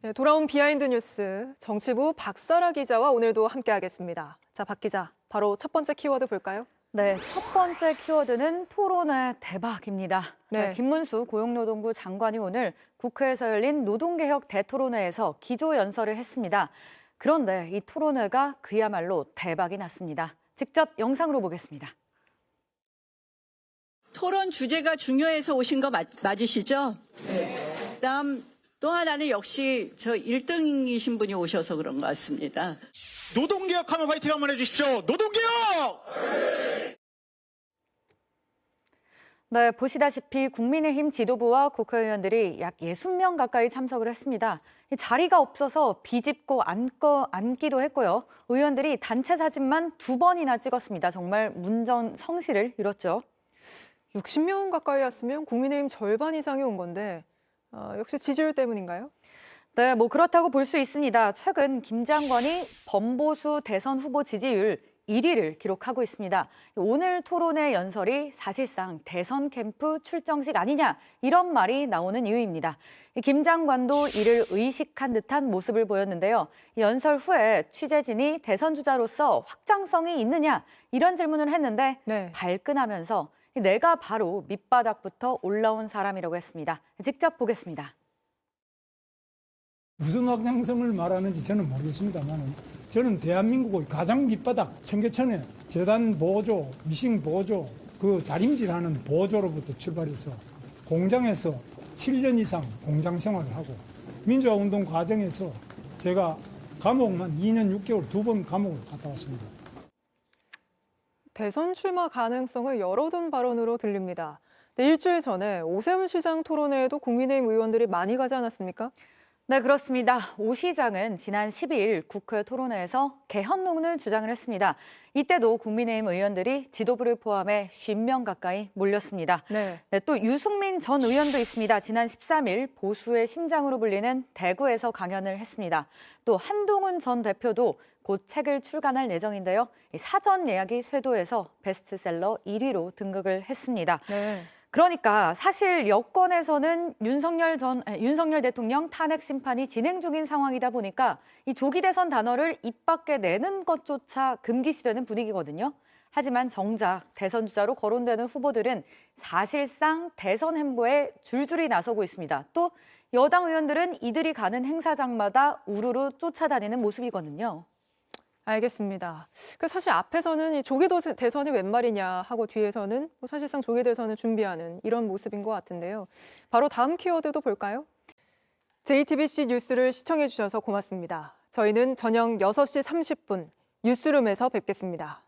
네, 돌아온 비하인드 뉴스 정치부 박사라 기자와 오늘도 함께하겠습니다. 자, 박 기자, 바로 첫 번째 키워드 볼까요? 네, 첫 번째 키워드는 토론회 대박입니다. 네. 김문수 고용노동부 장관이 오늘 국회에서 열린 노동개혁 대토론회에서 기조연설을 했습니다. 그런데 이 토론회가 그야말로 대박이 났습니다. 직접 영상으로 보겠습니다. 토론 주제가 중요해서 오신 거 맞으시죠? 네. 그다음 또 하나는 역시 저 1등이신 분이 오셔서 그런 것 같습니다. 노동개혁하면 화이팅 한번 해주십시오. 노동개혁! 네, 보시다시피 국민의힘 지도부와 국회의원들이 약 60명 가까이 참석을 했습니다. 자리가 없어서 비집고 앉기도 했고요. 의원들이 단체 사진만 2번이나 찍었습니다. 정말 문전성시를 이뤘죠. 60명 가까이 왔으면 국민의힘 절반 이상이 온 건데 역시 지지율 때문인가요? 네, 그렇다고 볼 수 있습니다. 최근 김 장관이 범보수 대선 후보 지지율 1위를 기록하고 있습니다. 오늘 토론회 연설이 사실상 대선 캠프 출정식 아니냐 이런 말이 나오는 이유입니다. 김 장관도 이를 의식한 듯한 모습을 보였는데요. 연설 후에 취재진이 대선 주자로서 확장성이 있느냐 이런 질문을 했는데 네. 발끈하면서 내가 바로 밑바닥부터 올라온 사람이라고 했습니다. 직접 보겠습니다. 무슨 확장성을 말하는지 저는 모르겠습니다만 저는 대한민국의 가장 밑바닥 청계천에 재단 보조, 미싱 보조, 그 다림질하는 보조로부터 출발해서 공장에서 7년 이상 공장 생활을 하고 민주화운동 과정에서 제가 감옥만 2년 6개월 2번 감옥을 갔다 왔습니다. 대선 출마 가능성을 열어둔 발언으로 들립니다. 네, 일주일 전에 오세훈 시장 토론회에도 국민의힘 의원들이 많이 가지 않았습니까? 네, 그렇습니다. 오 시장은 지난 12일 국회 토론회에서 개헌론을 주장을 했습니다. 이때도 국민의힘 의원들이 지도부를 포함해 50명 가까이 몰렸습니다. 네. 네, 또 유승민 전 의원도 있습니다. 지난 13일 보수의 심장으로 불리는 대구에서 강연을 했습니다. 또 한동훈 전 대표도 곧 책을 출간할 예정인데요. 사전 예약이 쇄도해서 베스트셀러 1위로 등극을 했습니다. 네. 그러니까 사실 여권에서는 윤석열 대통령 탄핵 심판이 진행 중인 상황이다 보니까 이 조기 대선 단어를 입 밖에 내는 것조차 금기시되는 분위기거든요. 하지만 정작 대선 주자로 거론되는 후보들은 사실상 대선 행보에 줄줄이 나서고 있습니다. 또 여당 의원들은 이들이 가는 행사장마다 우르르 쫓아다니는 모습이거든요. 알겠습니다. 사실 앞에서는 이 조기 대선이 웬 말이냐 하고 뒤에서는 사실상 조기 대선을 준비하는 이런 모습인 것 같은데요. 바로 다음 키워드도 볼까요? JTBC 뉴스를 시청해 주셔서 고맙습니다. 저희는 저녁 6시 30분 뉴스룸에서 뵙겠습니다.